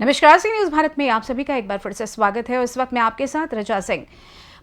नमस्कार, सी न्यूज़ भारत में आप सभी का एक बार फिर से स्वागत है और इस वक्त मैं आपके साथ रजा सिंह।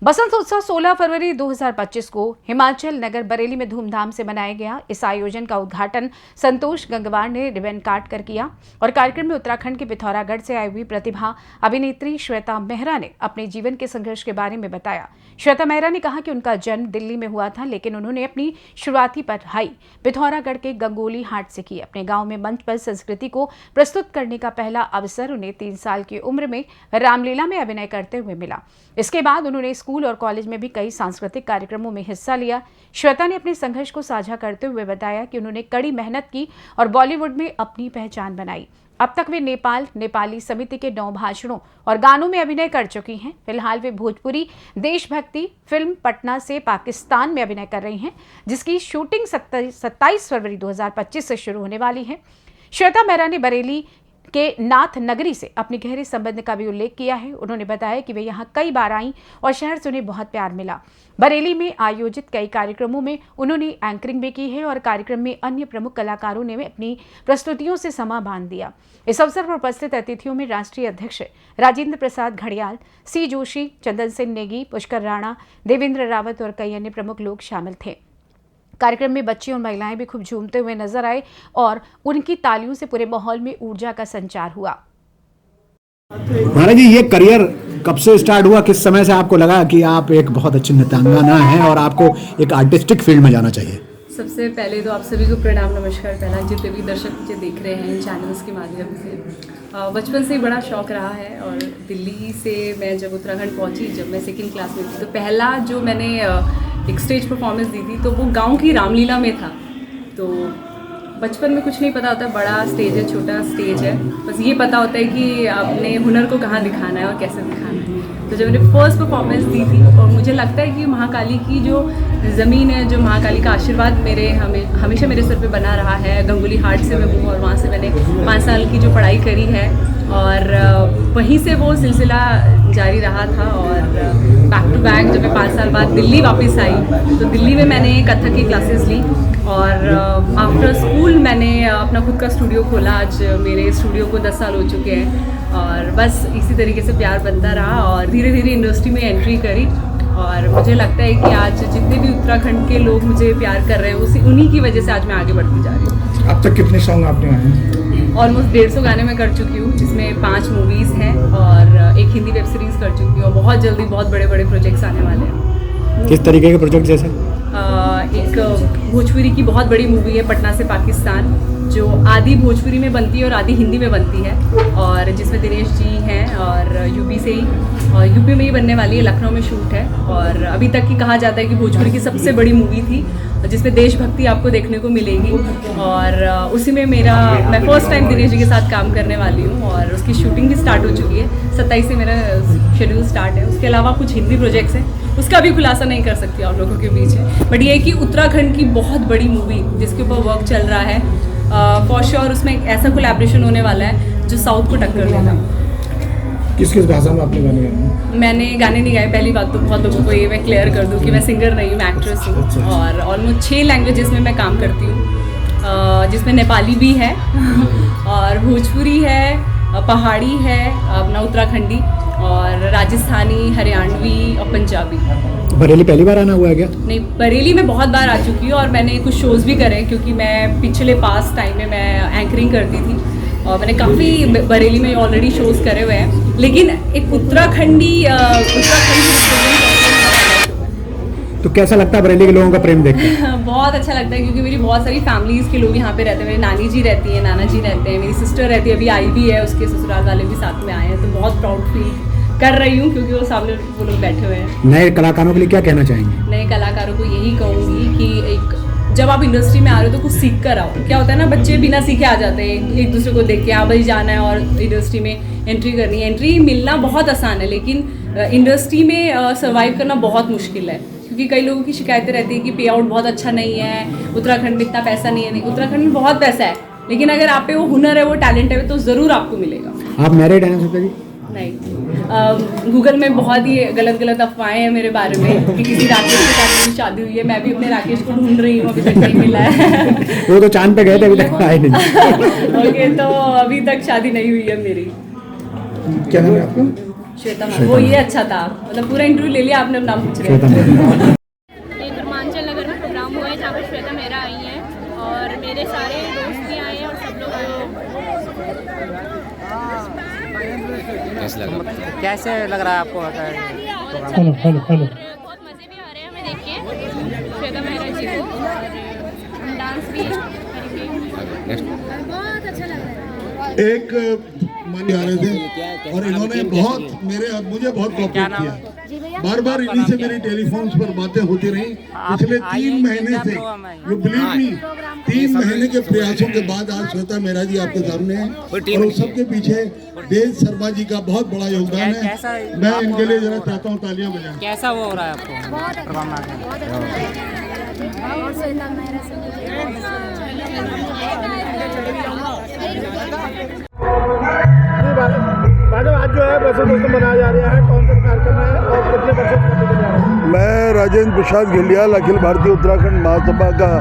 बसंत उत्सव 16 फरवरी 2025 को हिमाचल नगर बरेली में धूमधाम से मनाया गया। इस आयोजन का उद्घाटन संतोष गंगवार ने रिबन काट कर किया और कार्यक्रम में उत्तराखंड के पिथौरागढ़ से आई हुई प्रतिभा अभिनेत्री श्वेता मेहरा ने अपने जीवन के संघर्ष के बारे में बताया। श्वेता मेहरा ने कहा कि उनका जन्म दिल्ली में हुआ था, लेकिन उन्होंने अपनी शुरुआती पढ़ाई पिथौरागढ़ के गंगोली हाट से की। अपने गाँव में मंच पर संस्कृति को प्रस्तुत करने का पहला अवसर उन्हें 3 साल की उम्र में रामलीला में अभिनय करते हुए मिला। इसके बाद उन्होंने स्कूल और कॉलेज में भी कई सांस्कृतिक कार्यक्रमों में हिस्सा लिया। श्वेता ने अपने संघर्ष को साझा करते हुए बताया कि उन्होंने कड़ी मेहनत की और बॉलीवुड में अपनी पहचान बनाई। अब तक वे नेपाली समिति के 9 भाषणों और गानों में अभिनय कर चुकी हैं। फिलहाल वे भोजपुरी देशभक्ति फिल्म पटना से पाकिस्तान में अभिनय कर रही हैं, जिसकी शूटिंग 27 फरवरी 2025 से शुरू होने वाली है। श्वेता मेहरा ने बरेली के नाथ नगरी से अपने गहरे संबंध का भी उल्लेख किया है। उन्होंने बताया कि वे यहाँ कई बार आईं और शहर से उन्हें बहुत प्यार मिला। बरेली में आयोजित कई कार्यक्रमों में उन्होंने एंकरिंग भी की है और कार्यक्रम में अन्य प्रमुख कलाकारों ने अपनी प्रस्तुतियों से समा बांध दिया। इस अवसर पर उपस्थित अतिथियों में राष्ट्रीय अध्यक्ष राजेंद्र प्रसाद घड़ियाल, सी जोशी, चंदन सिंह नेगी, पुष्कर राणा, देवेंद्र रावत और कई अन्य प्रमुख लोग शामिल थे। कार्यक्रम में बच्चे और महिलाएं भी खूब झूमते हुए नजर आए और उनकी तालियों से पूरे माहौल में ऊर्जा का संचार हुआ। महाराज जी, ये करियर कब से स्टार्ट हुआ? किस समय से आपको लगा कि आप एक बहुत अच्छी नृत्यांगना हैं और आपको एक आर्टिस्टिक फील्ड में जाना चाहिए? सबसे पहले तो आप सभी को प्रणाम, नमस्कार। पहला जितने भी दर्शक मुझे देख रहे हैं चैनल्स के माध्यम से, बचपन से ही बड़ा शौक रहा है। और दिल्ली से मैं जब उत्तराखंड पहुंची, जब मैं 2nd क्लास में थी, तो पहला जो मैंने एक स्टेज परफॉर्मेंस दी थी तो वो गांव की रामलीला में था। तो बचपन में कुछ नहीं पता होता, बड़ा स्टेज है, छोटा स्टेज है, बस ये पता होता है कि अपने हुनर को कहाँ दिखाना है और कैसे दिखाना है। तो जब मैंने फर्स्ट परफॉर्मेंस दी थी, और मुझे लगता है कि महाकाली की जो ज़मीन है, जो महाकाली का आशीर्वाद मेरे हमेशा मेरे सर पे बना रहा है। गंगोली हाट से मैं हूँ और वहाँ से मैंने 5 साल की जो पढ़ाई करी है और वहीं से वो सिलसिला जारी रहा था। और बैक टू बैक जब मैं 5 साल बाद दिल्ली वापस आई, तो दिल्ली में मैंने कथक की क्लासेस ली और आफ्टर स्कूल मैंने अपना खुद का स्टूडियो खोला। आज मेरे स्टूडियो को 10 साल हो चुके हैं और बस इसी तरीके से प्यार बनता रहा और धीरे धीरे इंडस्ट्री में एंट्री करी। और मुझे लगता है कि आज जितने भी उत्तराखंड के लोग मुझे प्यार कर रहे हैं, उन्हीं की वजह से आज मैं आगे बढ़ती जा रही हूँ। अब तक कितने सॉन्ग आपने गाए? ऑलमोस्ट 150 गाने मैं कर चुकी हूँ, जिसमें 5 मूवीज़ हैं और एक हिंदी वेब सीरीज़ कर चुकी हूँ। और बहुत जल्दी बहुत बड़े बड़े प्रोजेक्ट्स आने वाले हैं। किस तरीके के प्रोजेक्ट जैसे? एक भोजपुरी की बहुत बड़ी मूवी है पटना से पाकिस्तान, जो आधी भोजपुरी में बनती है और आधी हिंदी में बनती है, और जिसमें दिनेश जी हैं और यूपी से ही, और यूपी में ही बनने वाली है, लखनऊ में शूट है। और अभी तक की कहा जाता है कि भोजपुरी की सबसे बड़ी मूवी थी, जिसमें देशभक्ति आपको देखने को मिलेगी। और उसी में मैं फर्स्ट टाइम दिनेश जी के साथ काम करने वाली हूँ और उसकी शूटिंग भी स्टार्ट हो चुकी है। 27 से मेरा शेड्यूल स्टार्ट है। उसके अलावा कुछ हिंदी प्रोजेक्ट्स हैं, उसका भी खुलासा नहीं कर सकती आप लोगों के बीच है, बट ये कि उत्तराखंड की बहुत बड़ी मूवी जिसके ऊपर वर्क चल रहा है, फॉर श्योर उसमें एक ऐसा कोलैबोरेशन होने वाला है जो साउथ को टक्कर देगा। किस किस भाषा में आपने गाने गाए? मैंने गाने नहीं गाए। पहली बात तो बहुत लोगों को ये मैं क्लियर कर दूं कि मैं सिंगर नहीं हूँ, मैं एक्ट्रेस हूँ। और ऑलमोस्ट 6 लैंग्वेजेस में मैं काम करती हूँ, जिसमें नेपाली भी है और भोजपुरी है, पहाड़ी है, अपना उत्तराखंडी, और राजस्थानी, हरियाणवी और पंजाबी। बरेली पहली बार आना हुआ है क्या? नहीं, बरेली में बहुत बार आ चुकी हूँ और मैंने कुछ शोज़ भी करे, क्योंकि मैं पिछले पास टाइम में मैं एंकरिंग करती थी और मैंने काफ़ी बरेली में ऑलरेडी शोज़ करे हुए हैं। लेकिन एक उत्तराखंडी तो कैसा लगता है बरेली के लोगों का प्रेम देखकर? बहुत अच्छा लगता है, क्योंकि मेरी बहुत सारी फैमिलीज़ के लोग यहाँ पे रहते हैं। मेरी नानी जी रहती है, नाना जी रहते हैं, मेरी सिस्टर रहती है, अभी आई भी है, उसके ससुराल वाले भी साथ में आए हैं। तो बहुत प्राउड फील कर रही हूँ, क्योंकि वो सामने वो लोग बैठे हुए हैं। नए कलाकारों के लिए क्या कहना चाहेंगे? नए कलाकारों को यही कहूँगी कि जब आप इंडस्ट्री में आ रहे हो तो कुछ सीख कर आओ। क्या होता है ना, बच्चे बिना सीखे आ जाते हैं, एक दूसरे को देख के हाँ भाई जाना है और इंडस्ट्री में एंट्री करनी है। एंट्री मिलना बहुत आसान है, लेकिन इंडस्ट्री में सर्वाइव करना बहुत मुश्किल है, क्योंकि कई लोगों की शिकायतें रहती है कि पे आउट बहुत अच्छा नहीं है, उत्तराखंड में इतना पैसा नहीं है। नहीं, उत्तराखंड में बहुत पैसा है, लेकिन अगर आप पे वो हुनर है, वो टैलेंट है, तो ज़रूर आपको मिलेगा। आप मैरिड हैं ना? नहीं, गूगल में बहुत ही गलत अफवाहें हैं मेरे बारे में कि किसी राकेश के साथ मेरी शादी हुई है। मैं भी अपने राकेश को ढूंढ रही हूँ, अभी तक नहीं मिला है। वो तो चांद पे गए थे, अभी तक आए नहीं। ओके, तो अभी तक शादी नहीं हुई है मेरी। क्या नाम है आपका? श्वेता मैम, वो ये अच्छा था, मतलब पूरा इंटरव्यू ले लिया आपने, अब नाम पूछ रहे श्वेता हैं। मैम। ये गुरमांचल नगर में प्रोग्राम हुआ है जहाँ पर श्वेता मेहरा आई हैं और मेरे सारे दोस्त भी आए हैं और सब लोग आए हैं। कैसे लग रहा है आपको? बहुत अच्छा लग रहा है और बहुत मज़े भी आ रहे हैं हमें देख के श्वेता मेहरा जी को, और हम डांस भी करेंगे। बहुत अच्छा लग रहा है। एक मान जा रहे थे और इन्होंने मुझे बहुत कोऑपरेट किया। बार बार इन्हीं से मेरी टेलीफोन्स पर बातें होती रही पिछले 3 महीने से। यू बिलीव मी, 3 महीने के प्रयासों के बाद आज श्वेता मेहरा जी आपके सामने है और उस सबके पीछे देव शर्मा जी का बहुत बड़ा योगदान है। मैं इनके लिए जरा चाहता हूँ तालियां बजाएं। कैसा वो हो रहा है आपको प्रोग्राम में? मैडम, आज जो है बसंत उत्सव मनाया जा रहा है, कौन सा कार्यक्रम है और कितने बच्चे जा रहे हैं? मैं राजेंद्र प्रसाद घिल्डियाल अखिल भारतीय उत्तराखंड महासभा का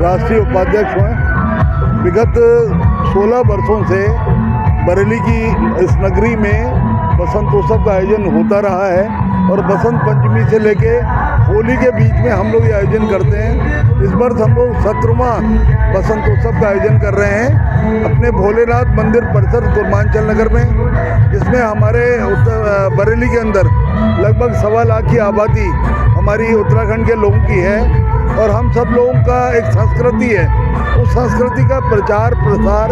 राष्ट्रीय उपाध्यक्ष हूँ। विगत 16 वर्षों से बरेली की इस नगरी में बसंतोत्सव का आयोजन होता रहा है और बसंत पंचमी से लेके होली के बीच में हम लोग ये आयोजन करते हैं। इस वर्ष हम लोग 17वां बसंतोत्सव का आयोजन कर रहे हैं अपने भोलेनाथ मंदिर परिसर गुरमांचल नगर में, जिसमें हमारे बरेली के अंदर लगभग 1.25 लाख की आबादी हमारी उत्तराखंड के लोगों की है और हम सब लोगों का एक संस्कृति है। उस संस्कृति का प्रचार प्रसार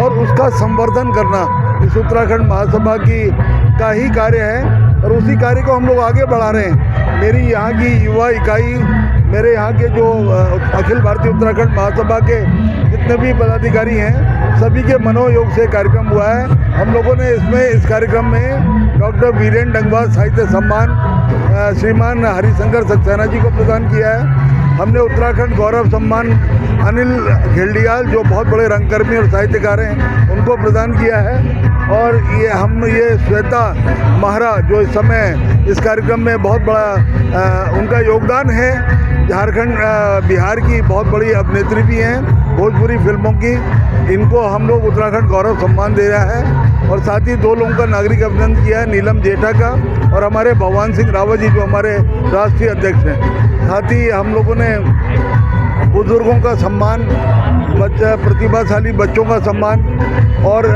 और उसका संवर्धन करना इस उत्तराखंड महासभा का ही कार्य है और उसी कार्य को हम लोग आगे बढ़ा रहे हैं। मेरी यहाँ की युवा इकाई, मेरे यहाँ के जो अखिल भारतीय उत्तराखंड महासभा के जितने भी पदाधिकारी हैं, सभी के मनोयोग से कार्यक्रम हुआ है। हम लोगों ने इस कार्यक्रम में डॉक्टर वीरेंद्र डंगवा साहित्य सम्मान श्रीमान हरिशंकर सक्सेना जी को प्रदान किया है। हमने उत्तराखंड गौरव सम्मान अनिल घिल्डियाल, जो बहुत बड़े रंगकर्मी और साहित्यकार हैं, उनको प्रदान किया है। और ये श्वेता मेहरा जो इस समय इस कार्यक्रम में बहुत बड़ा उनका योगदान है। झारखंड बिहार की बहुत बड़ी अभिनेत्री भी हैं, भोजपुरी फिल्मों की। इनको हम लोग उत्तराखंड गौरव सम्मान दे रहा है और साथ ही 2 लोगों का नागरिक अभिनंदन किया है, नीलम जेठा का और हमारे भगवान सिंह रावत जी जो हमारे राष्ट्रीय अध्यक्ष हैं। साथ ही हम लोगों ने बुजुर्गों का सम्मान, प्रतिभाशाली बच्चों का सम्मान और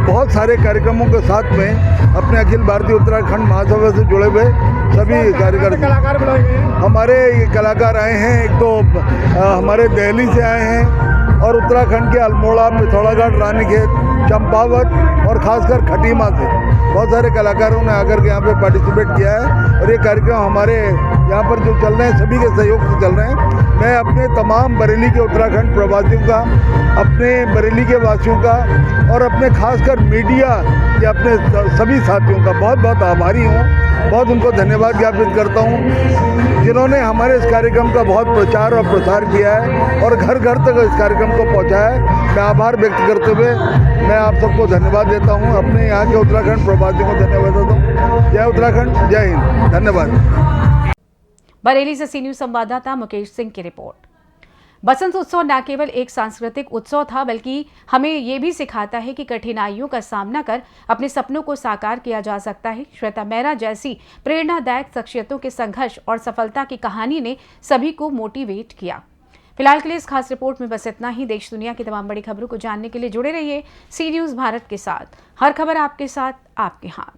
बहुत सारे कार्यक्रमों के साथ में अपने अखिल भारतीय उत्तराखंड महासभा से जुड़े हुए सभी कार्यकर्ता कलाकार बुलाए गए हैं। हमारे कलाकार आए हैं। एक तो हमारे दिल्ली से आए हैं और उत्तराखंड के अल्मोड़ा, पिथौरागढ़, रानीखेत, चंपावत और खासकर खटीमा से बहुत सारे कलाकारों ने आकर के यहाँ पे पार्टिसिपेट किया है और ये कार्यक्रम हमारे यहाँ पर जो चल रहे हैं सभी के सहयोग से चल रहे हैं। मैं अपने तमाम बरेली के उत्तराखंड प्रवासियों का, अपने बरेली के वासियों का और अपने खासकर मीडिया के अपने सभी साथियों का बहुत बहुत आभारी हूँ। बहुत उनको धन्यवाद ज्ञापित करता हूँ जिन्होंने हमारे इस कार्यक्रम का बहुत प्रचार और प्रसार किया है और घर घर तक इस कार्यक्रम को पहुँचाया है। मैं आभार व्यक्त करते हुए मैं आप सबको धन्यवाद देता हूँ, अपने यहाँ के उत्तराखंड प्रवासियों को धन्यवाद देता हूँ। जय उत्तराखंड, जय हिंद, धन्यवाद। बरेली से सी न्यूज़ संवाददाता मुकेश सिंह की रिपोर्ट। बसंत उत्सव न केवल एक सांस्कृतिक उत्सव था, बल्कि हमें ये भी सिखाता है कि कठिनाइयों का सामना कर अपने सपनों को साकार किया जा सकता है। श्वेता मेहरा जैसी प्रेरणादायक शख्सियतों के संघर्ष और सफलता की कहानी ने सभी को मोटिवेट किया। फिलहाल के लिए इस खास रिपोर्ट में बस इतना ही। देश दुनिया की तमाम बड़ी खबरों को जानने के लिए जुड़े रहिए सी न्यूज़ भारत के साथ। हर खबर आपके साथ, आपके हाथ।